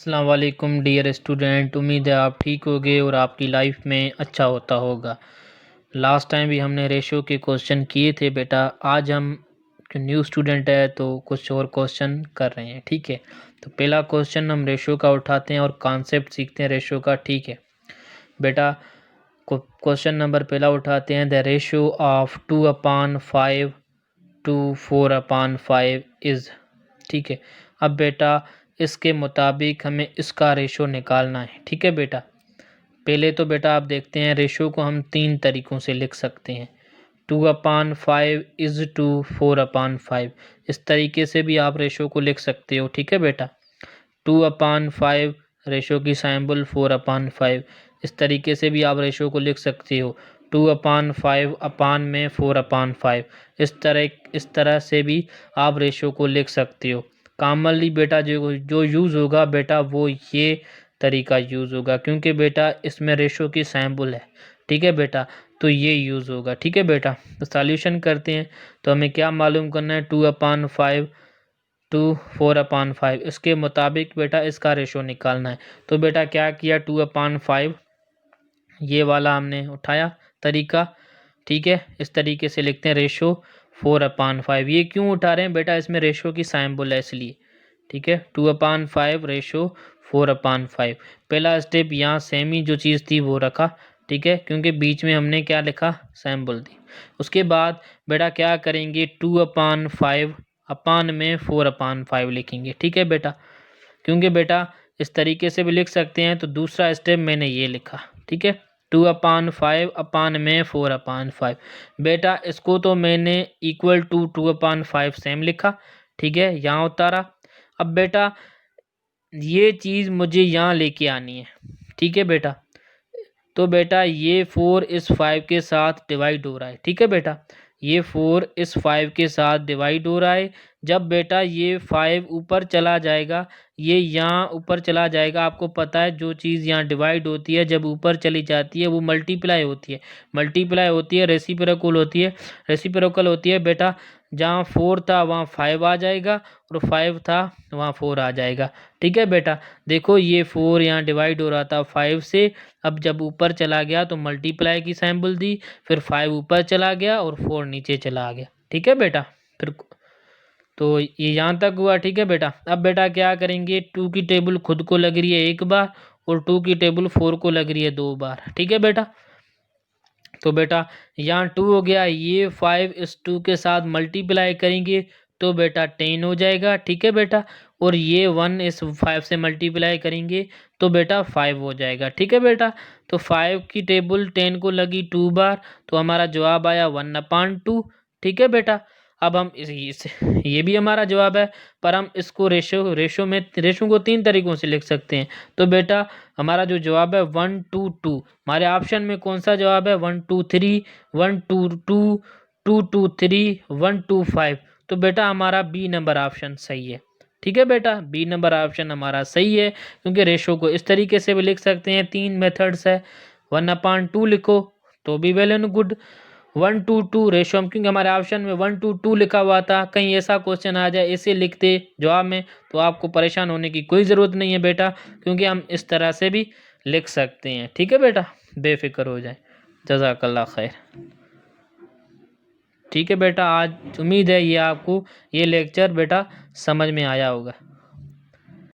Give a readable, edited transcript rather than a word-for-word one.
अस्सलाम वालेकुम dear student, उम्मीद है आप ठीक होगे और आपकी लाइफ में अच्छा होता होगा। लास्ट टाइम भी हमने रेशो के क्वेश्चन किए थे बेटा। आज हम जो न्यू स्टूडेंट है तो कुछ और क्वेश्चन कर रहे हैं, ठीक है। तो पहला क्वेश्चन हम रेशो का उठाते हैं और कॉन्सेप्ट सीखते हैं रेशो का, ठीक है बेटा। क्वेश्चन नंबर पहला उठाते हैं, the ratio of 2/5 to 4/5 is, ठीक है। अब बेटा इसके मुताबिक हमें इसका रेशो निकालना है, ठीक है बेटा। पहले तो बेटा आप देखते हैं रेशो को हम 3 तरीक़ों से लिख सकते हैं। 2/5 इज़ टू 4/5, इस तरीके से भी आप रेशो को लिख सकते हो, ठीक है बेटा। 2/5 रेशो की सिंबल 4/5, इस तरीके से भी आप रेशो को लिख सकते हो। 2/5 अपान में 4/5, इस तरह से भी आप रेशो को लिख सकते हो। कॉमनली बेटा जो यूज़ होगा बेटा वो ये तरीका यूज़ होगा, क्योंकि बेटा इसमें रेशो की सिंबल है, ठीक है बेटा। तो ये यूज़ होगा, ठीक है बेटा। तो सॉल्यूशन करते हैं। तो हमें क्या मालूम करना है, 2/5 टू 4/5, इसके मुताबिक बेटा इसका रेशो निकालना है। तो बेटा क्या किया, 2/5 ये वाला हमने उठाया तरीका, ठीक है। इस तरीके से लिखते हैं रेशो 4/5। ये क्यों उठा रहे हैं बेटा, इसमें रेशो की सिंबल है इसलिए, ठीक है। 2/5 रेशो 4/5। पहला स्टेप यहाँ सेम ही जो चीज़ थी वो रखा, ठीक है, क्योंकि बीच में हमने क्या लिखा, सिंबल दी। उसके बाद बेटा क्या करेंगे, 2/5 अपान में 4/5 लिखेंगे, ठीक है बेटा। क्योंकि बेटा इस तरीके से भी लिख सकते हैं, तो दूसरा स्टेप मैंने ये लिखा, ठीक है। 2/5 अपान में 4/5 बेटा, इसको तो मैंने इक्वल टू 2/5 सेम लिखा, ठीक है, यहाँ उतारा। अब बेटा ये चीज़ मुझे यहाँ लेके आनी है, ठीक है बेटा। तो बेटा ये 4 इस 5 के साथ डिवाइड हो रहा है, ठीक है बेटा। ये 4 इस 5 के साथ डिवाइड हो रहा है। जब बेटा ये 5 ऊपर चला जाएगा, ये यहाँ ऊपर चला जाएगा, आपको पता है जो चीज़ यहाँ डिवाइड होती है जब ऊपर चली जाती है वो मल्टीप्लाई होती है, रेसिप्रोकल होती है बेटा। जहाँ 4 था वहाँ 5 आ जाएगा और 5 था वहाँ 4 आ जाएगा, ठीक है बेटा। देखो ये 4 यहाँ डिवाइड हो रहा था 5 से, अब जब ऊपर चला गया तो मल्टीप्लाई की सिंबल दी, फिर 5 ऊपर चला गया और 4 नीचे चला गया, ठीक है बेटा। फिर तो ये यहाँ तक हुआ, ठीक है बेटा। अब बेटा क्या करेंगे, 2 की टेबल खुद को लग रही है एक बार और 2 की टेबल 4 को लग रही है 2 बार, ठीक है बेटा। तो बेटा यहाँ 2 हो गया, ये 5 इस 2 के साथ मल्टीप्लाई करेंगे तो बेटा 10 हो जाएगा, ठीक है बेटा। और ये 1 इस 5 से मल्टीप्लाई करेंगे तो बेटा 5 हो जाएगा, ठीक है बेटा। तो 5 की टेबल 10 को लगी 2 बार, तो हमारा जवाब आया 1/2, ठीक है बेटा। अब हम ये भी हमारा जवाब है, पर हम इसको रेशो को 3 तरीक़ों से लिख सकते हैं। तो बेटा हमारा जो जवाब है 1 2 2, हमारे ऑप्शन में कौन सा जवाब है, 1 2 3, 1 2 2, 2 2 3, 1 2 5। तो बेटा हमारा बी नंबर ऑप्शन सही है, ठीक है बेटा। बी नंबर ऑप्शन हमारा सही है, क्योंकि रेशो को इस तरीके से भी लिख सकते हैं, 3 मेथड्स है। 1/2 लिखो तो भी वेल एंड गुड। 1 2 2 रेशो हम, क्योंकि हमारे ऑप्शन में 1 2 2 लिखा हुआ था, कहीं ऐसा क्वेश्चन आ जाए ऐसे लिखते जवाब में तो आपको परेशान होने की कोई ज़रूरत नहीं है बेटा, क्योंकि हम इस तरह से भी लिख सकते हैं, ठीक है बेटा। बेफिक्र हो जाए, जज़ाकल्लाह खैर, ठीक है बेटा। आज उम्मीद है ये आपको ये लेक्चर बेटा समझ में आया होगा।